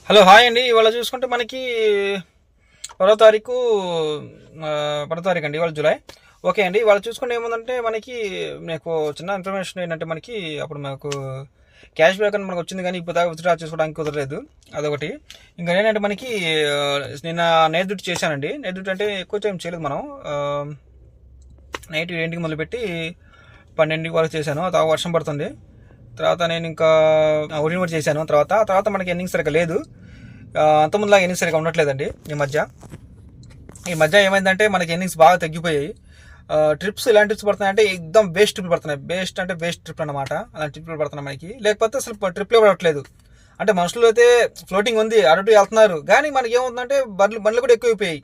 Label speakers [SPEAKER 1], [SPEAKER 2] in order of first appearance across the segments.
[SPEAKER 1] Hello hi అండి. ఇవాళ చూసుకుంటే మనకి 10వ తారీఖు 10వ తారీఖు అండి, ఇవాళ జూలై. ఓకే అండి, ఇవాళ చూసుకుంటే ఏముందంటే మనకి మీకు చిన్న ఇన్ఫర్మేషన్ ఏంటంటే మనకి అప్పుడు మనకు క్యాష్ బ్యాక్ అని మనకు వచ్చింది, కానీ ఇప్పుడు దాకా విత్డ్రా చేసుకోవడానికి కుదరలేదు. అదొకటి. ఇంకా ఏంటంటే మనకి నిన్న నైట్ డ్యూటీ చేశానండి. నైట్ డ్యూటీ అంటే ఎక్కువ టైం చేయలేదు మనం. నైట్ 7కి మొదలుపెట్టి 12 వరకు చేశాను. ఆ తర్వాత వర్షం పడుతుంది. తర్వాత నేను ఇంకా ఓడిన్ కూడా చేశాను. తర్వాత మనకి ఎన్నింగ్స్ సరిగ్గా లేదు. అంతకుముందులాగా ఎన్నింగ్స్ సరిగ్గా ఉండట్లేదండి. ఈ మధ్య ఏమైందంటే మనకి ఎన్నింగ్స్ బాగా తగ్గిపోయాయి. ట్రిప్స్ ఇలాంటి ట్రిప్స్ పడుతున్నాయంటే ఎక్దమ్ వేస్ట్ ట్రిప్లు పడుతున్నాయి. బెస్ట్ అంటే వేస్ట్ ట్రిప్ అనమాట. అలాంటి ట్రిప్లు పడుతున్నాయి మనకి. లేకపోతే అసలు ట్రిప్లే పడట్లేదు. అంటే మనుషులు అయితే ఫ్లోటింగ్ ఉంది, అటు వెళ్తున్నారు, కానీ మనకి ఏముందంటే బండ్లు కూడా ఎక్కువైపోయాయి.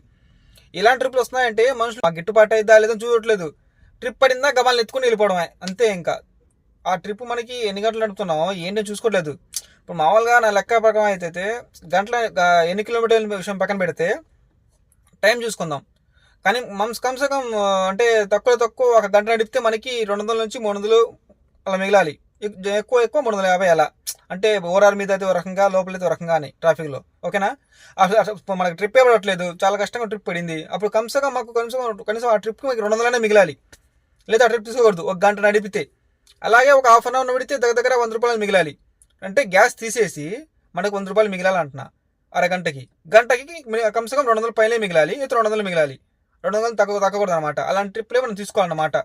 [SPEAKER 1] ఇలాంటి ట్రిప్లు వస్తున్నాయంటే మనుషులు గిట్టుబాటు అయిద్దా లేదని చూడట్లేదు. ట్రిప్ పడిందా గబాలను ఎత్తుకుని వెళ్ళిపోవడమే అంతే. ఇంకా ఆ ట్రిప్ మనకి ఎన్ని గంటలు నడుపుతున్నామో ఏంటో చూసుకోవట్లేదు. ఇప్పుడు మామూలుగా నా లెక్క ప్రకారం అయితే గంటల ఎన్ని కిలోమీటర్ల విషయం పక్కన పెడితే టైం చూసుకుందాం. కానీ కమ్సే కమ్ అంటే తక్కువ ఒక గంట నడిపితే మనకి 200 నుంచి 300 అలా మిగలాలి. ఎక్కువ 350 అలా. అంటే ఓఆర్ఆర్ మీద అయితే ఒక రకంగా, లోపలైతే ఒక రకంగా అని ట్రాఫిక్లో. ఓకేనా? మనకి ట్రిప్ పడట్లేదు, చాలా కష్టంగా ట్రిప్ పడింది. అప్పుడు మాకు కనీసం ఆ ట్రిప్కి మనకి 200 మిగిలాలి. లేదా ఆ ట్రిప్ తీసుకోకూడదు ఒక గంట నడిపితే. అలాగే ఒక హాఫ్ అన్ అవర్ నడిపితే దగ్గర 100 రూపాయలు మిగిలాలి. అంటే గ్యాస్ తీసేసి మనకు 100 రూపాయలు మిగిలాలి అంటున్నా. గంటకి కమ్సే కమ్ 200 పైనే మిగిలాలి, అయితే 200 మిగిలాలి. 200 తగ్గకూడదు అనమాట. అలాంటి ట్రిప్లే మనం తీసుకోవాలన్నమాట.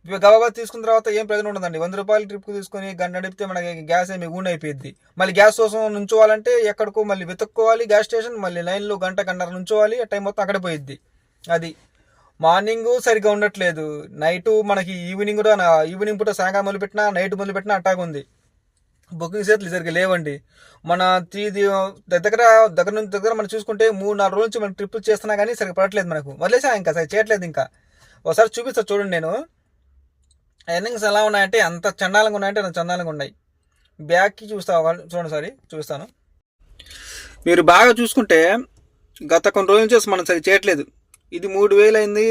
[SPEAKER 1] ఇప్పుడు గబాబా తీసుకున్న తర్వాత ఏం ప్రయోజనం ఉండదండి. 100 రూపాయలు ట్రిప్ తీసుకొని గంట నడిపితే మనకి గ్యాస్ ఏమి ఊన్ అయిపోయింది. మళ్ళీ గ్యాస్ కోసం నుంచోవాలంటే ఎక్కడికో మళ్ళీ వెతుక్కోవాలి గ్యాస్ స్టేషన్, మళ్ళీ లైన్లో గంటన్నర నుంచోవాలి. ఆ టైం మొత్తం అక్కడే పోయిద్ది. అది మార్నింగ్ సరిగ్గా ఉండట్లేదు. నైట్ మనకి ఈవినింగ్ పూట సాయంకాలం మొదలుపెట్టినా, నైట్ మొదలుపెట్టినా అట్టాగా ఉంది. బుకింగ్ సేట్లు సరిగ్గా లేవండి. మన దగ్గర మనం చూసుకుంటే 3-4 రోజుల నుంచి మనం ట్రిప్పులు చేస్తున్నా కానీ సరిగ్గా పడట్లేదు మనకు. వదిలేసా ఇంకా సరి చేయట్లేదు. ఇంకా ఒకసారి చూపిస్తా చూడండి. నేను ఎర్నింగ్స్ ఎలా ఉన్నాయంటే అంత చండాలంగా ఉన్నాయంటే అంత చండాలంగా ఉన్నాయి. బ్యాక్కి చూడండి, సారీ చూపిస్తాను. మీరు బాగా చూసుకుంటే గత కొన్ని రోజుల నుంచి మనం సరి చేయట్లేదు. ఇది 3000 అయింది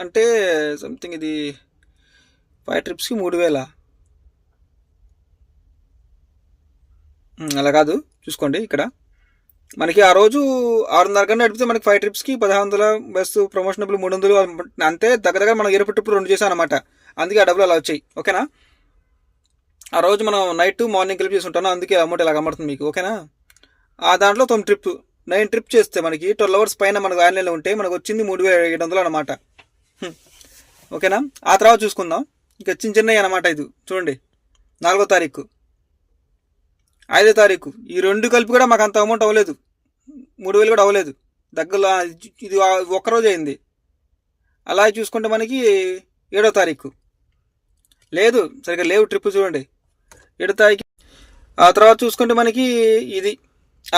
[SPEAKER 1] అంటే సంథింగ్. ఇది 5 ట్రిప్స్కి 3000 అలా కాదు. చూసుకోండి ఇక్కడ మనకి ఆ రోజు 6:30 గంటలు నడిపితే మనకి 5 ట్రిప్స్కి 1500, బస్సు ప్రమోషనబుల్ 300 అంతే. దగ్గర మనం ఎయిర్పోర్ట్ ట్రిప్ 2 చేసాం అనమాట. అందుకే ఆ డబ్బులు అలా వచ్చాయి. ఓకేనా? ఆ రోజు మనం నైట్ మార్నింగ్ కలిపి చేసుకుంటాను, అందుకే అమౌంట్ ఇలా కనబడుతుంది మీకు. ఓకేనా? ఆ దాంట్లో 9 ట్రిప్ చేస్తే మనకి 12 అవర్స్ పైన మనకు ఆన్లైన్లో ఉంటే మనకు వచ్చింది 3700 అనమాట. ఓకేనా? ఆ తర్వాత చూసుకుందాం. ఇంకా చిన్నవి అనమాట. ఇది చూడండి, 4వ తారీఖు, 5వ తారీఖు, ఈ 2 కలిపి కూడా మాకు అంత అమౌంట్ అవ్వలేదు. 3000 కూడా అవ్వలేదు. దగ్గరలో ఇది ఒక్కరోజు అయింది. అలా చూసుకుంటే మనకి 7వ తారీఖు లేదు, సరిగ్గా లేవు ట్రిప్. చూడండి 7వ తారీఖు. ఆ తర్వాత చూసుకుంటే మనకి ఇది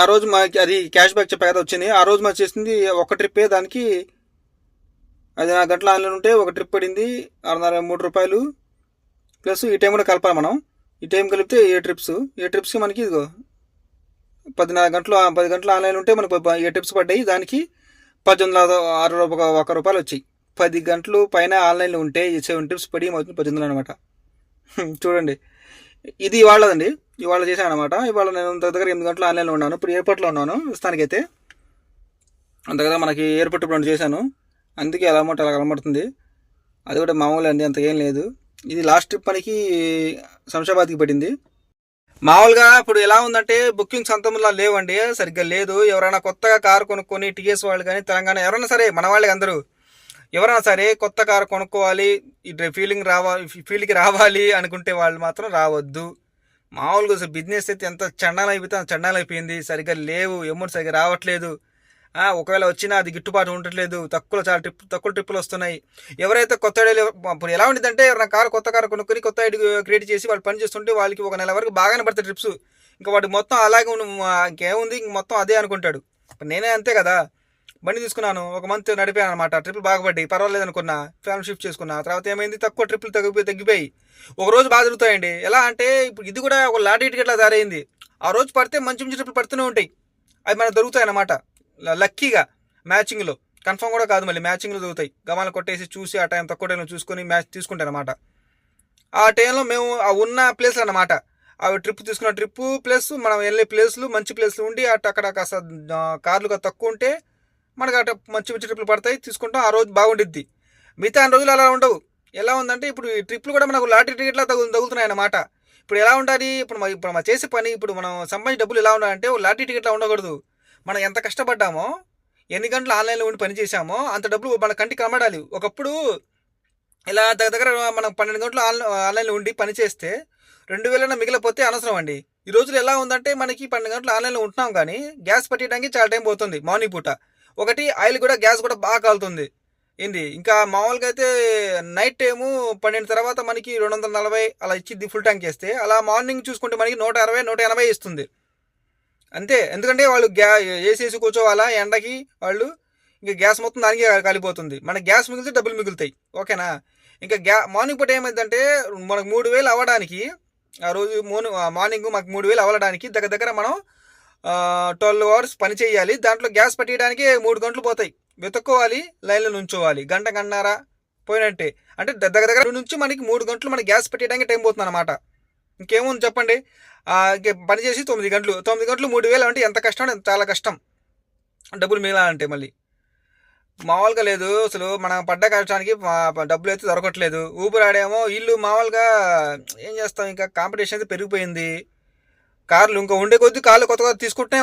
[SPEAKER 1] ఆ రోజు మాకు అది క్యాష్ బ్యాక్ చెప్పా కదా వచ్చింది. ఆ రోజు మాకు చేసింది ఒక ట్రిప్పే. దానికి అది 4 గంటల ఆన్లైన్ ఉంటే ఒక ట్రిప్ పడింది 603 రూపాయలు. ప్లస్ ఈ టైం కూడా కలపాలి మనం. ఈ టైం కలిపితే 7 ట్రిప్స్కి మనకి ఇదిగో 10 గంటలు ఆన్లైన్ ఉంటే మనకు 7 ట్రిప్స్ పడ్డాయి. దానికి 1861 రూపాయలు వచ్చాయి. 10 గంటలు పైన ఆన్లైన్లో ఉంటే 7 ట్రిప్స్ పడి అవుతుంది 1800 అనమాట. చూడండి, ఇది ఇవాళదండి. ఇవాళ చేశాను అనమాట. ఇవాళ నేను దగ్గర 8 గంటలు ఆన్లైన్లో ఉన్నాను. ఇప్పుడు ఎయిర్పోర్ట్లో ఉన్నాను ప్రస్తుతానికైతే. దగ్గర మనకి ఎయిర్పోర్ట్ ఇప్పుడు 2 చేశాను, అందుకే అలా అమౌంట్ అలా కనబడుతుంది. అది కూడా మామూలు అండి, అంత ఏం లేదు. ఇది లాస్ట్ ట్రిప్ మనకి శంషాబాద్కి పడింది. మామూలుగా ఇప్పుడు ఎలా ఉందంటే బుకింగ్స్ అంతలా లేవండి, సరిగ్గా లేదు. ఎవరైనా కొత్తగా కారు కొనుక్కొని టీఎస్ వాళ్ళు కానీ తెలంగాణ ఎవరైనా సరే, మన వాళ్ళకి అందరూ ఎవరైనా సరే కొత్త కారు కొనుక్కోవాలి, ఈ ఫీల్డ్కి రావాలి అనుకుంటే వాళ్ళు మాత్రం రావద్దు. మామూలుగా అసలు బిజినెస్ అయితే ఎంత చండాలైపోయింది. సరిగ్గా లేవు, అమౌంట్ సరిగ్గా రావట్లేదు. ఒకవేళ వచ్చినా అది గిట్టుబాటు ఉండట్లేదు. చాలా తక్కువ ట్రిప్పులు వస్తున్నాయి. ఎవరైతే కొత్త ఐడియాలు ఇప్పుడు ఎలా ఉంటుందంటే ఎవరైనా కొత్త కారు కొనుక్కొని కొత్త ఐడి క్రియేట్ చేసి వాళ్ళు పని చేస్తుంటే వాళ్ళకి 1 నెల వరకు బాగానే పడతాయి ట్రిప్స్. ఇంకా వాటి మొత్తం అలాగే ఇంకేముంది, ఇంక మొత్తం అదే అనుకుంటాడు. నేనే అంతే కదా. బండి తీసుకున్నాను, 1 మంత్ నడిపాను అనమాట. ట్రిప్లు బాగా పడ్డాయి, పర్వాలేదు అనుకున్నా. ఫ్యామిలీ షిఫ్ట్ చేసుకున్నా. తర్వాత ఏమైంది, తక్కువ ట్రిప్లు తగ్గిపోయి ఒక రోజు బాగా జరుగుతాయండి. ఎలా అంటే ఇప్పుడు ఇది కూడా ఒక లాటరీ టికెట్ లా తయారైంది. ఆ రోజు పడితే మంచి ట్రిప్లు పడుతూనే ఉంటాయి. అవి మనకు దొరుకుతాయి అన్నమాట లక్కీగా. మ్యాచింగ్లో కన్ఫర్మ్ కూడా కాదు, మళ్ళీ మ్యాచింగ్లో దొరుకుతాయి. గమాలు కొట్టేసి చూసి ఆ టైం తక్కువ టైంలో చూసుకొని మ్యాచ్ తీసుకుంటాను అనమాట. ఆ టైంలో మేము ఉన్న ప్లేస్లు అన్నమాట. అవి తీసుకున్న ట్రిప్పు ప్లస్ మనం వెళ్ళే ప్లేస్లు మంచి ప్లేస్లు ఉండి అక్కడ కాస్త కార్లు తక్కువ ఉంటే మనకు అట్లా మంచి మంచి ట్రిప్లు పడతాయి, తీసుకుంటాం. ఆ రోజు బాగుండిద్ది. మిగతా రోజులు అలా ఉండవు. ఎలా ఉందంటే ఇప్పుడు ఈ ట్రిప్లు కూడా మనకు లాటరీ టికెట్లా తగులుతున్నాయి అన్నమాట. ఇప్పుడు ఎలా ఉండాలి, ఇప్పుడు మనం చేసే పని, ఇప్పుడు మనం సంపాదించే డబ్బులు ఎలా ఉండాలంటే లాటరీ టికెట్లా ఉండకూడదు. మనం ఎంత కష్టపడ్డామో, ఎన్ని గంటలు ఆన్లైన్లో ఉండి పని చేసామో అంత డబ్బులు మన కంటికి కనబడాలి. ఒకప్పుడు ఇలా దగ్గర మనం 12 గంటలు ఆన్లైన్లో ఉండి పని చేస్తే 2000 మిగిలిపోతే అనవసరం అండి. ఈ రోజులు ఎలా ఉందంటే మనకి 12 గంటలు ఆన్లైన్లో ఉంటున్నాం కానీ గ్యాస్ పట్టడానికి చాలా టైం పోతుంది మార్నింగ్ పూట. ఒకటి ఆయిల్ కూడా గ్యాస్ కూడా బాగా కాలుతుంది ఏంటి. ఇంకా మామూలుగా అయితే నైట్ టైము 12 తర్వాత మనకి 240 అలా ఇచ్చిద్ది ఫుల్ ట్యాంక్ చేస్తే. అలా మార్నింగ్ చూసుకుంటే మనకి 160 180 ఇస్తుంది అంతే. ఎందుకంటే వాళ్ళు ఏసేసి కూర్చోవాలా ఎండకి, వాళ్ళు ఇంకా గ్యాస్ మొత్తం దానికి కాలిపోతుంది. మనకి గ్యాస్ మిగిలితే డబ్బులు మిగులుతాయి. ఓకేనా. ఇంకా మార్నింగ్ పూట ఏమైందంటే మనకు 3000 అవ్వడానికి, ఆ రోజు మార్నింగ్ మాకు 3000 అవ్వడానికి దగ్గర మనం 12 hours పని చేయాలి. దాంట్లో గ్యాస్ పట్టేయడానికి 3 గంటలు పోతాయి. వెతుక్కోవాలి, లైన్లో నుంచోవాలి, గంటన్నర పోయినట్టే. అంటే దగ్గర నుంచి మనకి 3 గంటలు మన గ్యాస్ పెట్టడానికి టైం పోతుంది అనమాట. ఇంకేముంది చెప్పండి. పని చేసి 9 గంటలు 3000 అంటే ఎంత కష్టం, చాలా కష్టం డబ్బులు మిగలాలంటే. మళ్ళీ మామూలుగా లేదు అసలు. మనం పడ్డ కష్టానికి డబ్బులు అయితే దొరకట్లేదు. ఊబర్ ఆడేమో వీళ్ళు మామూలుగా ఏం చేస్తాం, ఇంకా కాంపిటీషన్ అయితే పెరిగిపోయింది. కార్లు ఇంకా ఉండే కొద్దీ కార్లు కొత్తగా తీసుకుంటూనే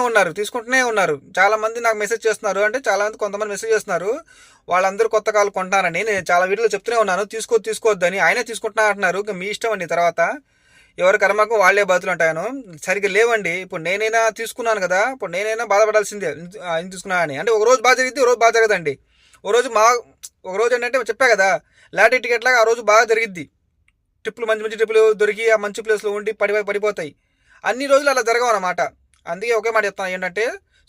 [SPEAKER 1] ఉన్నారు. చాలా మంది నాకు మెసేజ్ చేస్తున్నారు. అంటే చాలా మంది కొంతమంది మెసేజ్ చేస్తున్నారు వాళ్ళందరూ కొత్త కార్లు కొంటారని. నేను చాలా వీడియోలో చెప్తూనే ఉన్నాను తీసుకోవద్దని. ఆయనే తీసుకుంటున్నా అంటున్నారు. ఇంకా మీ ఇష్టం అండి. తర్వాత ఎవరి కర్మకు వాళ్ళే బాధలు ఉంటాను. సరిగ్గా లేవండి. ఇప్పుడు నేనైనా తీసుకున్నాను కదా, ఇప్పుడు నేనైనా బాధపడాల్సిందే ఆయన తీసుకున్నా అని. అంటే ఒక రోజు బాగా జరిగింది, ఒక రోజు బాగా జరగదండి. ఒక రోజు ఏంటంటే చెప్పా కదా లాటరీ టికెట్ లాగా ఆ రోజు బాగా జరిగిద్ది. ట్రిప్పులు మంచి ట్రిప్పులు దొరికి ఆ మంచి ప్లేస్లో ఉండి పడిపోతాయి. అన్ని రోజులు అలా జరగవన్నమాట. అందుకే ఒకే మాట చెప్తాను ఏంటంటే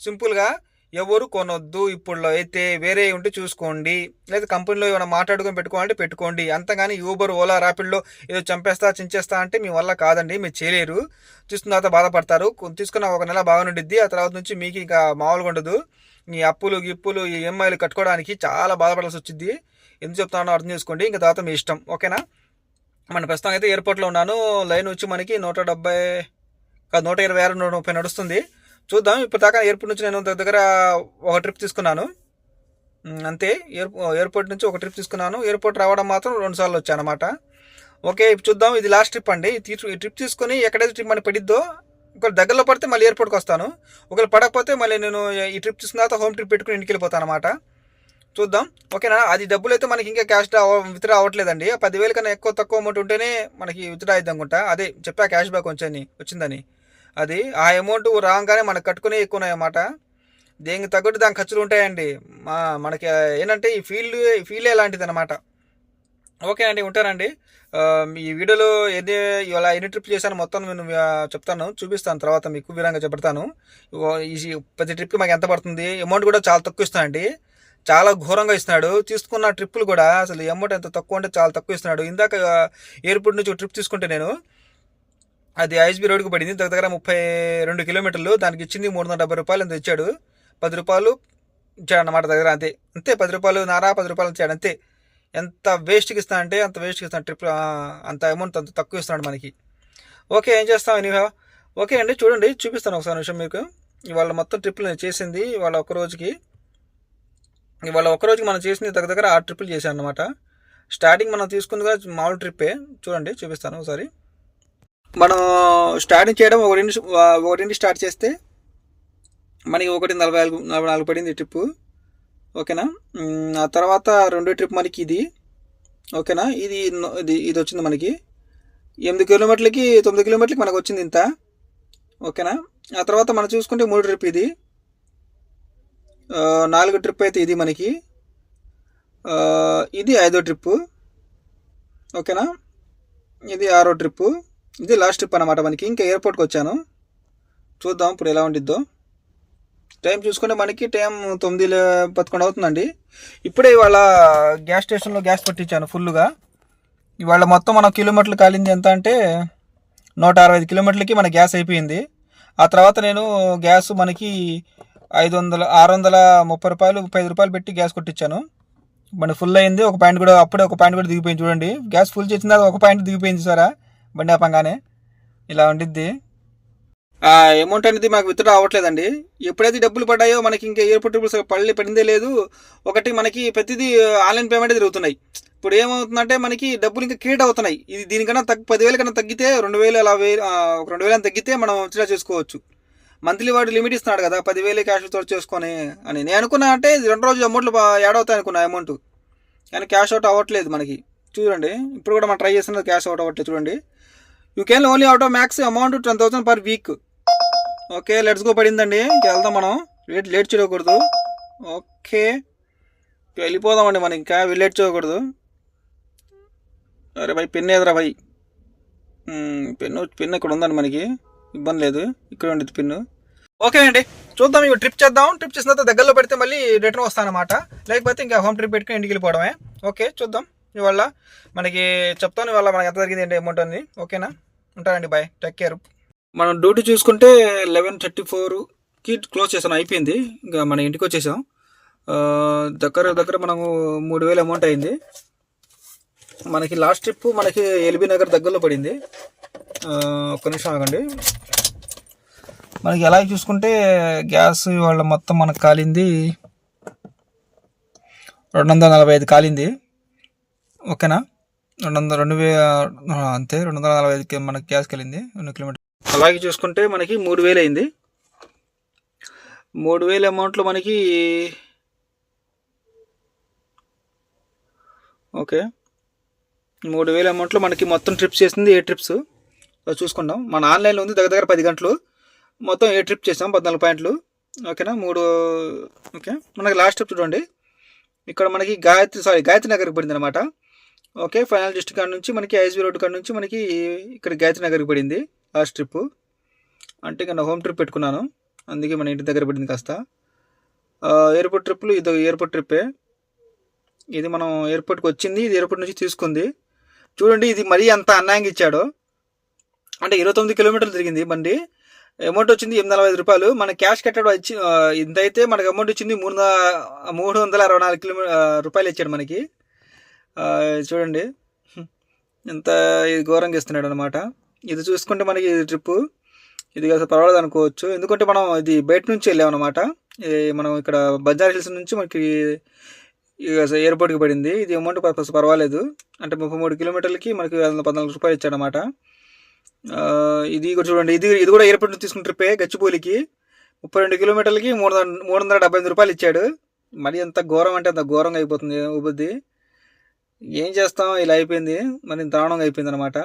[SPEAKER 1] సింపుల్గా ఎవరు కొనొద్దు. ఇప్పుడు అయితే వేరే ఉంటే చూసుకోండి, లేదా కంపెనీలో ఏమైనా మాట్లాడుకొని పెట్టుకోవాలంటే పెట్టుకోండి. అంతగాని యూబర్, ఓలా, ర్యాపిడ్లో ఏదో చించేస్తా అంటే మీ వల్ల కాదండి. మీరు చేయలేరు. చూస్తున్న తర్వాత బాధపడతారు. తీసుకున్న ఒక నెల బాగానుండిద్ది. ఆ తర్వాత నుంచి మీకు ఇంకా మామూలుగా ఉండదు. మీ అప్పులు ఈఎంఐలు కట్టుకోవడానికి చాలా బాధపడాల్సి వచ్చింది. ఎందుకు చెప్తానో అర్థం చేసుకోండి. ఇంకా తర్వాత మీ ఇష్టం. ఓకేనా. మన ప్రస్తుతం అయితే ఎయిర్పోర్ట్లో ఉన్నాను. లైన్ వచ్చి మనకి 120 130 నడుస్తుంది. చూద్దాం. ఇప్పుడు దాకా ఎయిర్పోర్ట్ నుంచి నేను దగ్గర ఒక ట్రిప్ తీసుకున్నాను అంతే. ఎయిర్పోర్ట్ నుంచి ఒక ట్రిప్ తీసుకున్నాను. ఎయిర్పోర్ట్ రావడం మాత్రం 2 సార్లు వచ్చానమాట. ఓకే, ఇప్పుడు చూద్దాం. ఇది లాస్ట్ ట్రిప్ అండి. ఈ ట్రిప్ తీసుకొని ఎక్కడైతే ట్రిప్ మనకి పడిద్దో, ఒకవేళ దగ్గరలో పడితే మళ్ళీ ఎయిర్పోర్ట్కి వస్తాను. ఒకవేళ పడకపోతే మళ్ళీ నేను ఈ ట్రిప్ తీసుకున్న తర్వాత హోమ్ ట్రిప్ పెట్టుకుని ఇంటికి వెళ్ళిపోతాను అనమాట. చూద్దాం. ఓకేనా. అది డబ్బులు అయితే మనకి ఇంకా క్యాష్ విత్డ్రా అవ్వట్లేదండి. 10,000 కన్నా తక్కువ అమౌంట్ ఉంటేనే మనకి విత్డ్రా అయింది అనుకుంటా. అదే చెప్పా క్యాష్ బ్యాక్ వచ్చిందని. అది ఆ అమౌంట్ రాగానే మనకు కట్టుకునే ఎక్కువ ఉన్నాయన్నమాట. దేనికి తగ్గట్టు దాని ఖర్చులు ఉంటాయండి. మనకి ఏంటంటే ఈ ఫీల్డే అలాంటిది అనమాట. ఓకే అండి, ఉంటానండి. ఈ వీడియోలో ఇలా ఎన్ని ట్రిప్ చేశాను మొత్తం నేను చెప్తాను, చూపిస్తాను. తర్వాత మీకు వివరంగా చెప్తాను. ఈ ప్రతి ట్రిప్కి మాకు ఎంత పడుతుంది. అమౌంట్ కూడా చాలా తక్కువ ఇస్తానండి. చాలా ఘోరంగా ఇస్తున్నాడు. తీసుకున్న ట్రిప్పులు కూడా అసలు అమౌంట్ ఎంత తక్కువ అంటే చాలా తక్కువ ఇస్తున్నాడు. ఇందాక ఎయిర్పోర్ట్ నుంచి ఒక ట్రిప్ తీసుకుంటే నేను, అది ఐఎస్బీ రోడ్కి పడింది. దగ్గర 32 కిలోమీటర్లు. దానికి ఇచ్చింది 370 రూపాయలు ఎంత ఇచ్చాడు. 10 రూపాయలు ఇచ్చాడు అన్నమాట దగ్గర. అంతే 10 రూపాయలు 10 రూపాయలు ఇచ్చాడు అంతే. ఎంత వేస్ట్కి ఇస్తా అంటే అంత వేస్ట్కి ఇస్తాను. ట్రిప్ అంత అమౌంట్ అంత తక్కువ ఇస్తున్నాడు మనకి. ఓకే, ఏం చేస్తాం ఎనీహౌ. ఓకే అండి, చూడండి, చూపిస్తాను ఒకసారి విషయం మీకు. ఇవాళ మొత్తం ట్రిప్పులు నేను చేసింది ఇవాళ ఒక్కరోజుకి మనం చేసింది దగ్గర 6 ట్రిప్పులు చేశాను అనమాట. స్టార్టింగ్ మనం తీసుకుందిగా మామూలు ట్రిప్పే. చూడండి, చూపిస్తాను ఒకసారి. మనం స్టార్టింగ్ చేయడం 1 స్టార్ట్ చేస్తే మనకి 1:44 పడింది ట్రిప్పు. ఓకేనా. ఆ తర్వాత 2 ట్రిప్ మనకి ఇది. ఓకేనా. ఇది వచ్చింది మనకి 8 కిలోమీటర్లకి 9 కిలోమీటర్లకి మనకు వచ్చింది ఇంత. ఓకేనా. ఆ తర్వాత మనం చూసుకుంటే 3 ట్రిప్ ఇది. 4 ట్రిప్ అయితే ఇది మనకి. ఇది 5వ ట్రిప్పు. ఓకేనా. ఇది 6వ ట్రిప్పు. ఇది లాస్ట్ ట్రిప్ అనమాట మనకి. ఇంకా ఎయిర్పోర్ట్కి వచ్చాను. చూద్దాం ఇప్పుడు ఎలా ఉండిద్దో. టైం చూసుకుంటే మనకి టైం 9:11 అవుతుందండి. ఇప్పుడే ఇవాళ గ్యాస్ స్టేషన్లో గ్యాస్ పట్టించాను ఫుల్గా. ఇవాళ మొత్తం మన కిలోమీటర్లు కాలింది ఎంత అంటే 165 కిలోమీటర్లకి మన గ్యాస్ అయిపోయింది. ఆ తర్వాత నేను గ్యాస్ మనకి 630 రూపాయలు 5 రూపాయలు పెట్టి గ్యాస్ కొట్టించాను. మన ఫుల్ అయింది. ఒక పాయింట్ కూడా దిగిపోయింది. చూడండి, గ్యాస్ ఫుల్ చేసిన తర్వాత ఒక పాయింట్ దిగిపోయింది సారా బండి ఆపంగానే. ఇలా ఉండిద్ది. ఆ అమౌంట్ అనేది మాకు విత్డ్రా అవ్వట్లేదండి. ఎప్పుడైతే డబ్బులు పడ్డాయో మనకి ఇంకా ఎయిర్పోర్ట్ ట్రిపుల్స్ పడిందే లేదు. ఒకటి మనకి ప్రతిదీ ఆన్లైన్ పేమెంట్ జరుగుతున్నాయి. ఇప్పుడు ఏమవుతుందంటే మనకి డబ్బులు ఇంకా క్రియేట్ అవుతున్నాయి. ఇది దీనికన్నా 10,000 కన్నా తగ్గితే 2,000 అలా 2,000 అని తగ్గితే మనం విత్డ్రా చేసుకోవచ్చు. మంత్లీ వాడు లిమిట్ ఇస్తున్నాడు కదా 10,000 క్యాష్ తో చేసుకొని అని నేను అనుకున్నా. అంటే 2 రోజులు అమౌంట్లు యాడ్ అవుతాయి అనుకున్నా అమౌంట్, కానీ క్యాష్ అవుట్ అవ్వట్లేదు మనకి. చూడండి ఇప్పుడు కూడా మనం ట్రై చేస్తున్నది క్యాష్ అవుట్ అవ్వట్లేదు. చూడండి, you can only out of maths amount 10,000 per week. Okay let's go పడిందండి. వెళ్దాం మనం, లేట్ చేయకూడదు. ఓకే వెళ్ళిపోదామండి మనం, ఇంకా లేట్ చేయకూడదు. అరే భాయ్ పెన్ ఏదరా భాయ్, పెన్ను ఇక్కడ ఉందండి, మనకి ఇబ్బంది లేదు, ఇక్కడ ఉండేది పెన్ను. ఓకే అండి చూద్దాం, ఇవి ట్రిప్ చేద్దాం. ట్రిప్ చేసిన తర్వాత దగ్గరలో పెడితే మళ్ళీ రిటర్న్ వస్తానమాట, లేకపోతే ఇంకా హోమ్ ట్రిప్ పెట్టుకుని ఇంటికి వెళ్ళిపోవడమే. ఓకే చూద్దాం ఇవాళ మనకి చెప్తాను ఇవాళ మనకి ఎంత జరిగింది ఏంటి అమౌంట్ అని. ఓకేనా, ఉంటానండి, బాయ్, టేక్ కేర్. మనం డ్యూటీ చూసుకుంటే 11:34కి క్లోజ్ చేసాం, అయిపోయింది. ఇంకా మన ఇంటికి వచ్చేసాం. దగ్గర మనము 3,000 అమౌంట్ అయింది మనకి. లాస్ట్ ట్రిప్ మనకి ఎల్బీ నగర్ దగ్గరలో పడింది. ఒక్క నిమిషం ఆగండి. మనకి ఎలా చూసుకుంటే గ్యాస్ ఇవాళ మొత్తం మనకు కాలింది 245 కాలింది. ఓకేనా, 2,000 అంతే, 245కి మనకి గ్యాస్ కలింది 2 కిలోమీటర్. అలాగే చూసుకుంటే మనకి 3,000 అయింది. 3,000 అమౌంట్లో మనకి ఓకే 3,000 అమౌంట్లో మనకి మొత్తం ట్రిప్స్ చేసింది 8 ట్రిప్స్ చూసుకుందాం. మన ఆన్లైన్లో ఉంది దగ్గర 10 గంటలు, మొత్తం 8 ట్రిప్ చేసాం, 14 పాయింట్లు. ఓకేనా, 3. ఓకే మనకి లాస్ట్ ట్రిప్ చూడండి, ఇక్కడ మనకి గాయత్రి నగర్కి పడింది అనమాట. ఓకే ఫైనల్ డిస్ట్రిక్ట్ కాడ నుంచి మనకి ఐఎస్బీ రోడ్ కాడ నుంచి మనకి ఇక్కడ గాయత్రి నగర్కి పడింది లాస్ట్ ట్రిప్. అంటే ఇక్కడ హోమ్ ట్రిప్ పెట్టుకున్నాను, అందుకే మన ఇంటి దగ్గర పడింది కాస్త. ఎయిర్పోర్ట్ ట్రిప్లు ఇది ఎయిర్పోర్ట్ ట్రిప్పే, ఇది మనం ఎయిర్పోర్ట్కి వచ్చింది, ఇది ఎయిర్పోర్ట్ నుంచి తీసుకుంది. చూడండి ఇది మరీ అంత అన్యాయంగా ఇచ్చాడు. అంటే 29 కిలోమీటర్లు తిరిగింది బండి, అమౌంట్ వచ్చింది 845 రూపాయలు. మన క్యాష్ కట్టడం వచ్చి ఇంతైతే మనకి అమౌంట్ వచ్చింది 364 రూపాయలు ఇచ్చాడు మనకి. చూడండి ఎంత ఇది ఘోరంగా ఇస్తున్నాడు అనమాట. ఇది చూసుకుంటే మనకి ఇది ట్రిప్పు ఇది అసలు పర్వాలేదు అనుకోవచ్చు, ఎందుకంటే మనం ఇది బయట నుంచి వెళ్ళామన్నమాట. మనం ఇక్కడ బంజారా హిల్స్ నుంచి మనకి ఎయిర్పోర్ట్కి పడింది. ఇది అమౌంట్ పర్వాలేదు, అంటే 33 కిలోమీటర్లకి మనకి 14 రూపాయలు ఇచ్చాడనమాట. ఇది కూడా చూడండి, ఇది కూడా ఎయిర్పోర్ట్ నుంచి తీసుకున్న ట్రిప్పే, గచ్చిబౌలికి 32 కిలోమీటర్లకి 375 రూపాయలు ఇచ్చాడు. మరి ఎంత ఘోరం అంటే అంత ఘోరంగా అయిపోతుంది ఉబుద్ది. ఏం చేస్తాం, ఇలా అయిపోయింది, మరి దారుణంగా అయిపోయింది అనమాట.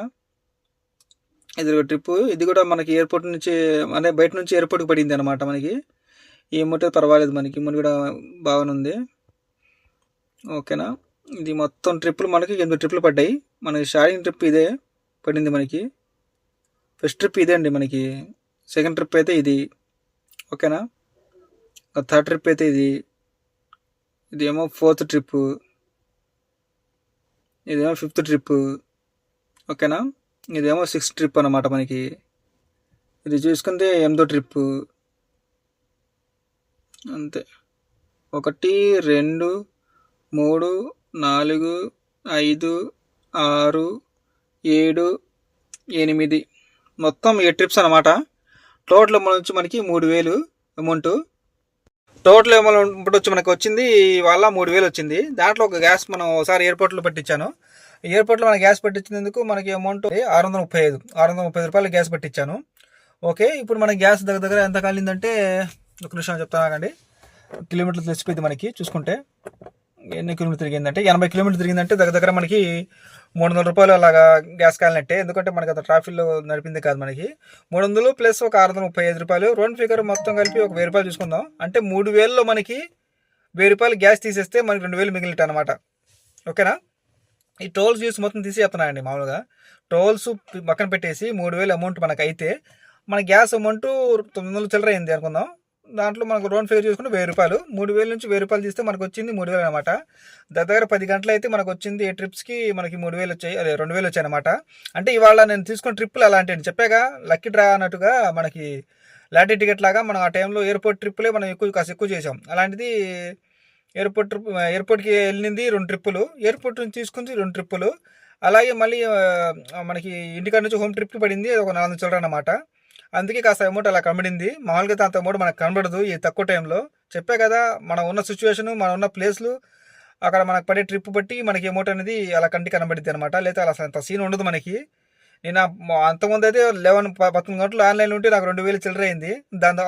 [SPEAKER 1] ఇది ఒక ట్రిప్పు, ఇది కూడా మనకి ఎయిర్పోర్ట్ నుంచి అంటే బయట నుంచి ఎయిర్పోర్ట్కి పడింది అనమాట మనకి. ఈ అమౌంట్ పర్వాలేదు, మనకి అమౌంట్ కూడా బాగానే ఉంది. ఓకేనా, ఇది మొత్తం ట్రిప్పులు మనకి 8 ట్రిప్పులు పడ్డాయి. మనకి స్టార్టింగ్ ట్రిప్ ఇదే పడింది మనకి, ఫస్ట్ ట్రిప్ ఇదే అండి మనకి, సెకండ్ ట్రిప్ అయితే ఇది. ఓకేనా, థర్డ్ ట్రిప్ అయితే ఇదేమో 4th ట్రిప్పు, ఇదేమో 5th ట్రిప్పు. ఓకేనా, ఇదేమో 6th ట్రిప్ అన్నమాట మనకి. ఇది చూసుకుంటే 8వ ట్రిప్పు. అంతే, 1 2 3 4 5 6 7 8 మొత్తం 8 ట్రిప్స్ అనమాట. టోటల్ అమౌంట్ వచ్చి మనకి 3,000 అమౌంట్. టోటల్ అమౌంట్ వచ్చి మనకి వచ్చింది వాళ్ళ 3,000 వచ్చింది. దాంట్లో ఒక గ్యాస్ మనం ఒకసారి ఎయిర్పోర్ట్లో పెట్టించాను. ఎయిర్పోర్ట్లో మన గ్యాస్ పెట్టించినందుకు మనకి అమౌంట్ 635 రూపాయలు గ్యాస్ పెట్టించాను. ఓకే ఇప్పుడు మన గ్యాస్ దగ్గర ఎంత కాలిందంటే ఒక నిమిషం చెప్తానండి. కిలోమీటర్లు తెచ్చిపోయింది మనకి, చూసుకుంటే ఎన్ని కిలోమీటర్ తిరిగిందంటే 80 కిలోమీటర్ తిరిగిందంటే దగ్గర మనకి 300 రూపాయలు అలాగా గ్యాస్ కాలినట్టే. ఎందుకంటే మనకి అంత ట్రాఫిక్లో నడిపింది కాదు మనకి. 300 ప్లస్ ఒక 635 రూపాయలు, రౌండ్ ఫిగర్ మొత్తం కలిపి ఒక 1,000 రూపాయలు చూసుకుందాం. అంటే 3,000లో మనకి 1,000 రూపాయలు గ్యాస్ తీసేస్తే మనకి 2,000 మిగిలినట్టు అనమాట. ఓకేనా, ఈ టోల్స్ యూస్ మొత్తం తీసి చెప్తున్నానండి. మామూలుగా టోల్స్ పక్కన పెట్టేసి 3,000 అమౌంట్ మనకు అయితే మన గ్యాస్ అమౌంట్ 900 చిల్లర అయింది అనుకుందాం. దాంట్లో మనకు రౌండ్ ఫిగర్ చూసుకుంటే 1,000 రూపాయలు, 3,000 నుంచి 1,000 రూపాయలు తీస్తే మనకు వచ్చింది 3,000 అనమాట. దగ్గర 10 గంటలు అయితే మనకు వచ్చింది 8 ట్రిప్స్కి మనకి 3,000 వచ్చాయి, అదే 2,000 వచ్చాయి అనమాట. అంటే ఇవాళ నేను తీసుకున్న ట్రిప్పులు అలాంటివి చెప్పాగా, లక్కీ డ్రా అన్నట్టుగా మనకి లాటరీ టికెట్ లాగా మనం ఆ టైంలో ఎయిర్పోర్ట్ ట్రిప్పులే మనం కాస్త ఎక్కువ చేసాం. అలాంటిది ఎయిర్పోర్ట్కి వెళ్ళింది 2 ట్రిప్పులు, ఎయిర్పోర్ట్ నుంచి తీసుకుంది 2 ట్రిప్పులు. అలాగే మళ్ళీ మనకి ఇంటికాడ నుంచి హోమ్ ట్రిప్కి పడింది ఒక 400 చిల్లర అన్నమాట. అందుకే కాస్త అమౌంట్ అలా కనబడింది. మామూలుగా అయితే అంత అమౌంట్ మనకు కనబడదు ఈ తక్కువ టైంలో. చెప్పా కదా, మనం ఉన్న సిచ్యువేషను, మనం ఉన్న ప్లేస్లు, అక్కడ మనకు పడే ట్రిప్ బట్టి మనకి అమౌంట్ అనేది అలా కంటికి కనబడిద్ది అనమాట. లేకపోతే అలా అసలు అంత సీన్ ఉండదు మనకి. నేను అంతకుముందు అయితే 11 గంటలు ఆన్లైన్లో ఉంటే నాకు 2000 చిల్లర అయింది. దాంతో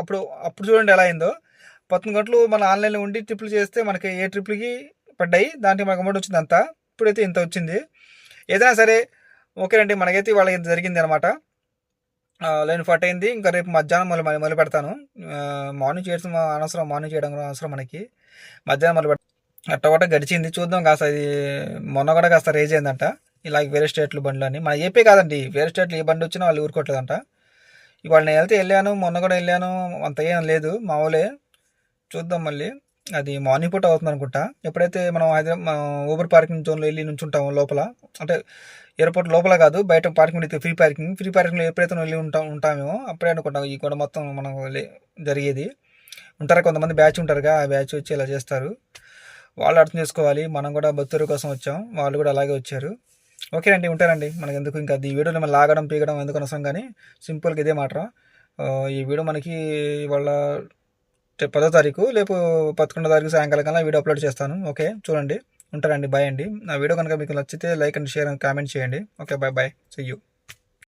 [SPEAKER 1] అప్పుడు చూడండి ఎలా అయిందో. 11 గంటలు మన ఆన్లైన్లో ఉండి ట్రిప్లు చేస్తే మనకి ఏ ట్రిప్లకి పడ్డాయి, దానికి మనకు అమౌంట్ వచ్చింది అంతా. ఇప్పుడైతే ఇంత వచ్చింది. ఏదైనా సరే ఓకేనండి, మనకైతే వాళ్ళకి ఇంత జరిగింది అనమాట. లైన్ ఫట్ అయింది. ఇంకా రేపు మధ్యాహ్నం మొదలు పెడతాను. మార్నింగ్ చేయడం అనవసరం, మార్నింగ్ చేయడం కూడా అవసరం మనకి. మధ్యాహ్నం మొదలు పెడతాను. అట్టగొట్ట గడిచింది, చూద్దాం. కాస్త ఇది మొన్న కూడా కాస్త రేజ్ అయిందంట, ఇలాగ వేరే స్టేట్లు బండ్లు అని. మన ఏపీ కాదండి, వేరే స్టేట్లు ఏ బండి వచ్చినా వాళ్ళు ఊరుకోవట్లేదంట. ఇవాళ నేను వెళ్ళాను, మొన్న కూడా వెళ్ళాను, అంత ఏం లేదు, మామూలే. చూద్దాం మళ్ళీ. అది మార్నింగ్ పూట అవుతుంది అనుకుంటా. ఎప్పుడైతే మనం ఊబర్ పార్కింగ్ జోన్లో వెళ్ళి నుంచి ఉంటాము లోపల, అంటే ఎయిర్పోర్ట్ లోపల కాదు, బయట పార్కింగ్ అయితే ఫ్రీ పార్కింగ్లో ఎప్పుడైతే వెళ్ళి ఉంటామేమో అప్పుడే అనుకుంటాం ఈ కూడా మొత్తం మనం జరిగేది. ఉంటారు కొంతమంది బ్యాచ్ ఉంటారుగా, ఆ బ్యాచ్ వచ్చి ఇలా చేస్తారు. వాళ్ళు అర్థం చేసుకోవాలి, మనం కూడా బతురు కోసం వచ్చాం, వాళ్ళు కూడా అలాగే వచ్చారు. ఓకేనండి, ఉంటారండి. మనకి ఎందుకు ఇంకా ఈ వీడియోలో మనం లాగడం పీకడం ఎందుకు అనవసరం, కానీ సింపుల్గా ఇదే మాట. ఈ వీడియో మనకి వాళ్ళ 10వ తారీఖు లేపు 11వ తారీఖు సాయంకాలం కల్లా వీడియో అప్లోడ్ చేస్తాను. ఓకే, చూడండి. ఉంటారండి, బాయ్ అండి. నా వీడియో కనుక మీకు నచ్చితే like and share and comment చేయండి. Okay, bye. See you.